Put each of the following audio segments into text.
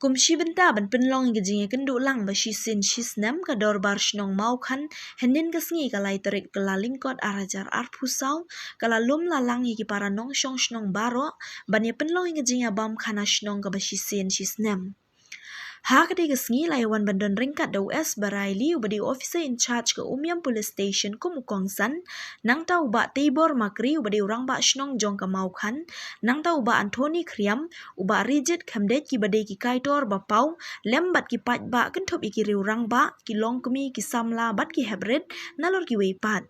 Kumshi benta ban penlong ke jinge kendu lang ba shi sin shisnem ka dor bar shnong mau khan henin ka sngi ka lai terik ka la lingkot arajar art pusau ka la lum la lang ki para nong shong shnong baro ban ye penlong ke jinge bam khana shnong ka ba shi sin shisnem. Ha kadi ke sngi lai wan bandon ringkat da US Baraili ubadi officer in charge ke Umiam Police Station kumukongsan nang tau ba Tibor Makri ubadi urang ba shnong jong ka mau khan nang tau ba Anthony Kriam uba rigid khamdet ki bade ki kaitor ba pau lembat ki pat ba kenthop iki riurang ba ki longkmi ki samla bat ki hebret nalor ki weipat.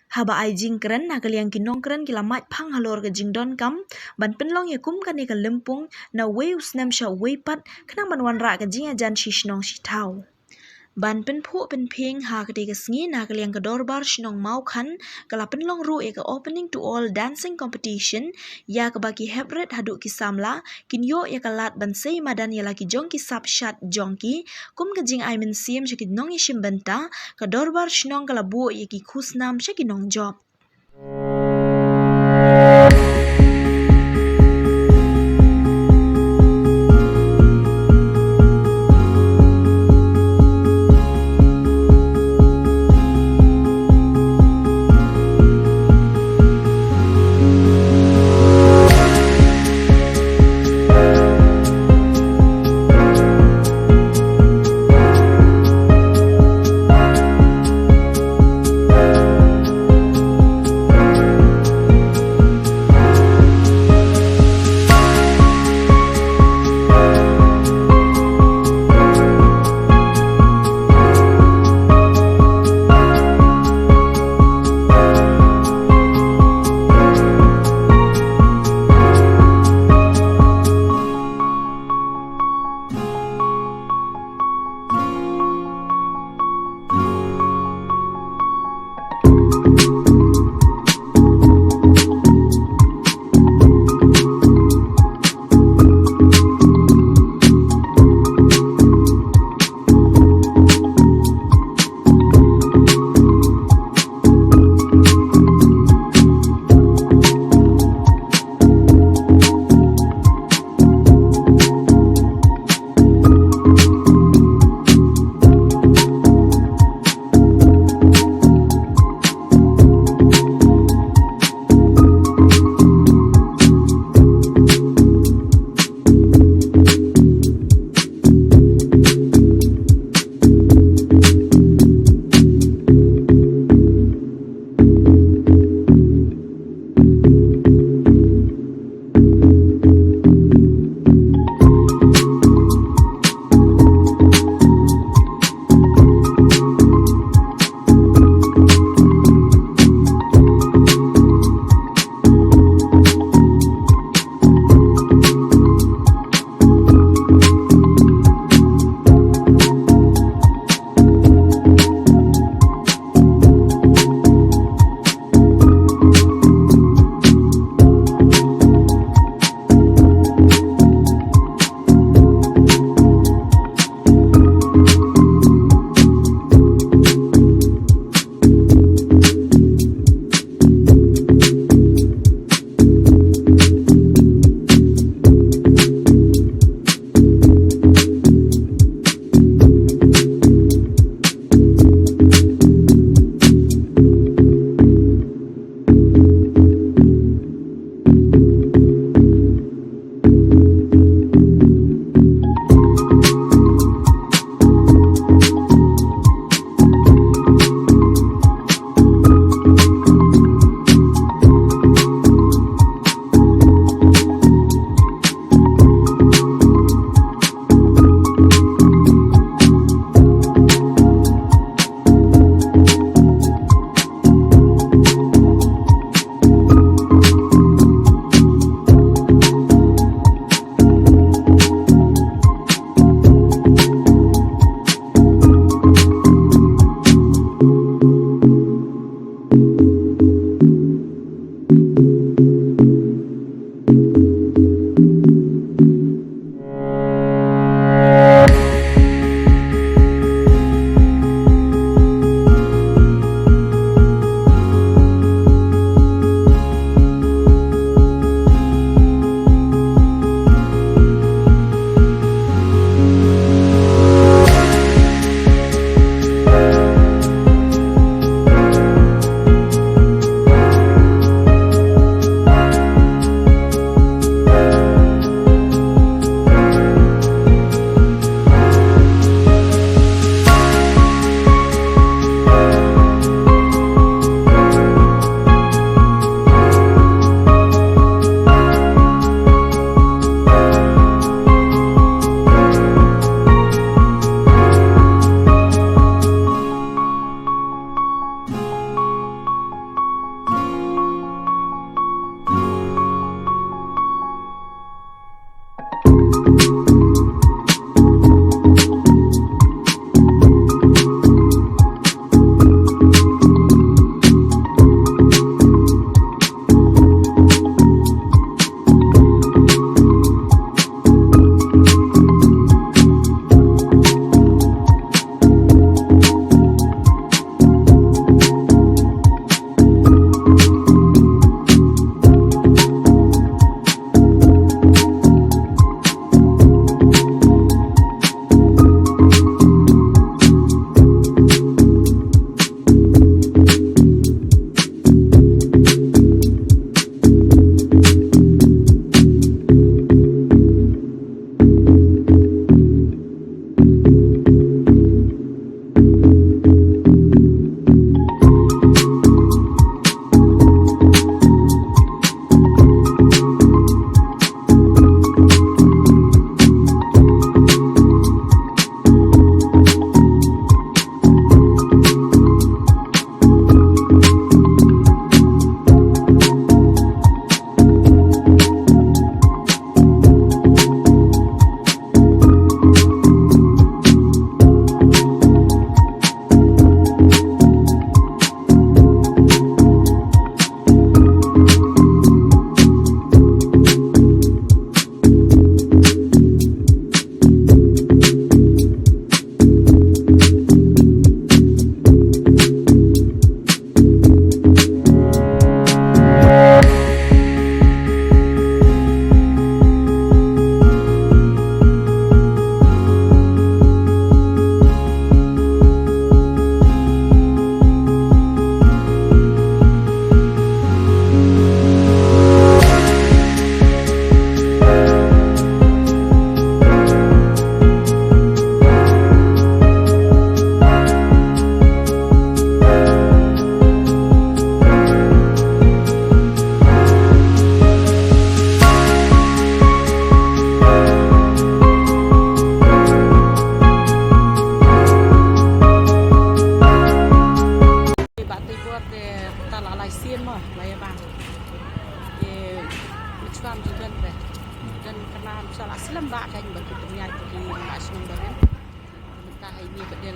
Haba ai jing keren na kaliang kinong keren kila mat pang halor ke jing don kam ban penlong ye kum kan ka lempung na wei usnam sha wei pat khnang ban wan ra ka jing ajan shishnong shi thau ban pen phu pen ping ha ka de ka sngi na kaliang ka dor bar shnong mau khan kala penlong ru e ka opening to all dancing competition ya ka baki hebret hadu ki samla kin yo ya ka lat ban sei madan ya laki jong ki sap shat jong ki kum ka jing ai min sim shi ki nong ye shim benta ka dor bar shnong kala bu ye ki khusnam shi ki nong job.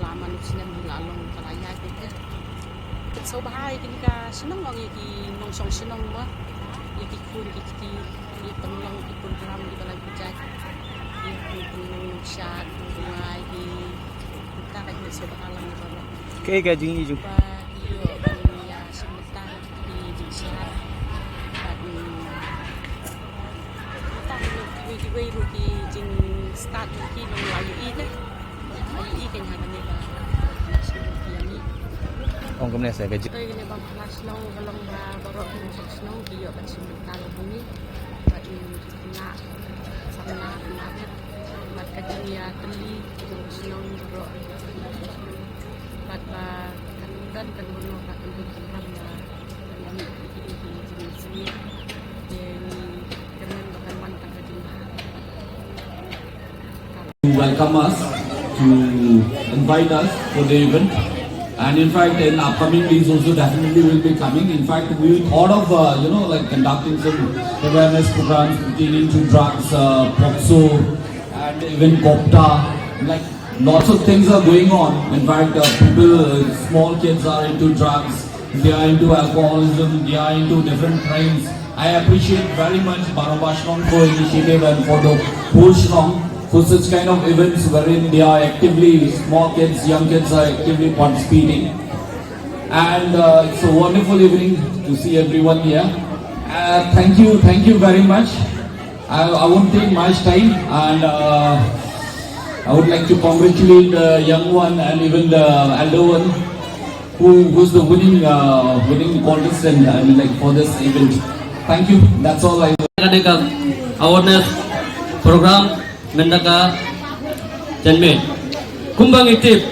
lama nu sinan lalong kalaya kita. So bahay din ka sinong ang iki nong song sinong ma iki kun iki penulang iki program di balai pijat iki penulung syat bunga iki kita kayak so bakalan ni balo. Kay gajing ijo. Iyo ya sebentar di syat. Wei rugi jing start rugi nong layu ide. Layu ide kan hanya ba. Ong kemana saya gaji? Kaya gini bang kelas nong belum baru masuk nong dia kan sebentar bumi. Bagi nak sama nak mat kajian ya teli terus nong baru. Mat kan bunuh kan untuk program lah. Yang ini sini yang kemen bahkan mantan kajian. Welcome us, to invite us for the event. And in fact, in upcoming days also definitely will be coming. In fact, we thought of, like conducting some awareness programs pertaining to drugs, POXO, and even COPTA. Like lots of things are going on. In fact, people, small kids are into drugs, they are into alcoholism, they are into different crimes. I appreciate very much Banoba Shnong for initiative and for the whole Shnong for such kind of events wherein they are actively, small kids, young kids are actively participating. And it's a wonderful evening to see everyone here. Thank you very much. I won't take much time, and I would like to congratulate the young one and even the elder one who's the winning contestant, I mean, like for this event. Thank you. That's all I. Awareness program mendaka janme kumbang itip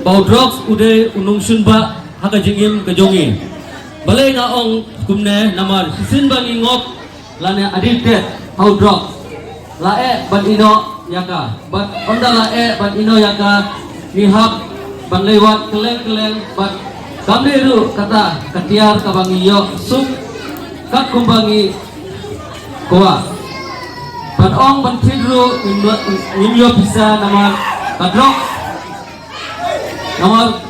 bau drugs ude unung sunba haka jingim kejongi balai nga ong kumne namar sisin bang ingop lane addicted how drugs lae ban ino yaka bat onda lae ban ino yaka nihap ban lewat keleng bat kamleru kata katiar kabangiyo suk kat kumbangi koa Ong mentidru nimyo bisa namar kadrok namar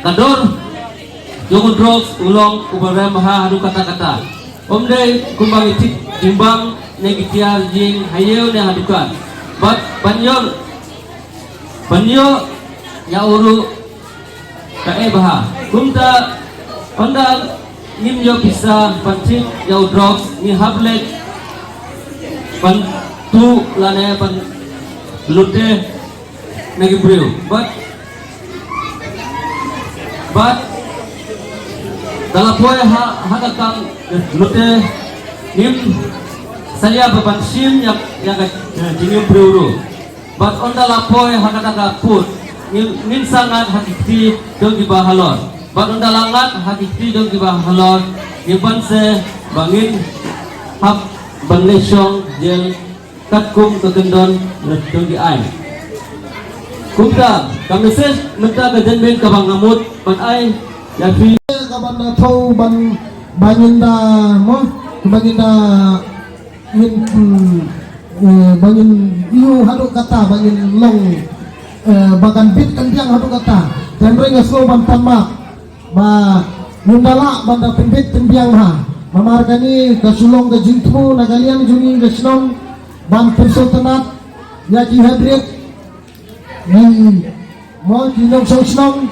kador jongon drugs ulong ubara maha hadu kata-kata omdai kumbang itik timbang negitiar jing hayew ne hadukan bat banyo ya uru kae baha kumta onda nimyo bisa pancik ya drugs ni hablet pan tu lane pan lute nagi brio but dalam poe ha kang lute nim saya baban sim yang jingim brio but on dalam poe ha kata put nim sangat hakiki dong di bahalor but on dalangat hakiki dong di bahalor nipan se bangin hap Bangladesh jel katkum kegendon ngetong di ay. Kumta kami ses menta kejenben kabang ngamut ban ay yafi kaban na thau bangin iu hadu kata bangin long bagan bit kandiang hadu kata dan ring slow ban tamak ba mundala banda pembit tembiang ha mamargani kasulong ka jingtmo nagalian juni gasnong ban persotenat yaki hybrid ni mo jinong sosnong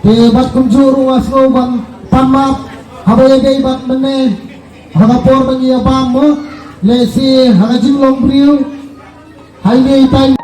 te bat kumjuru aslo ban pamap habaya gay bat mene hagapor bangiya bam mo lesi hagajing long briu highway time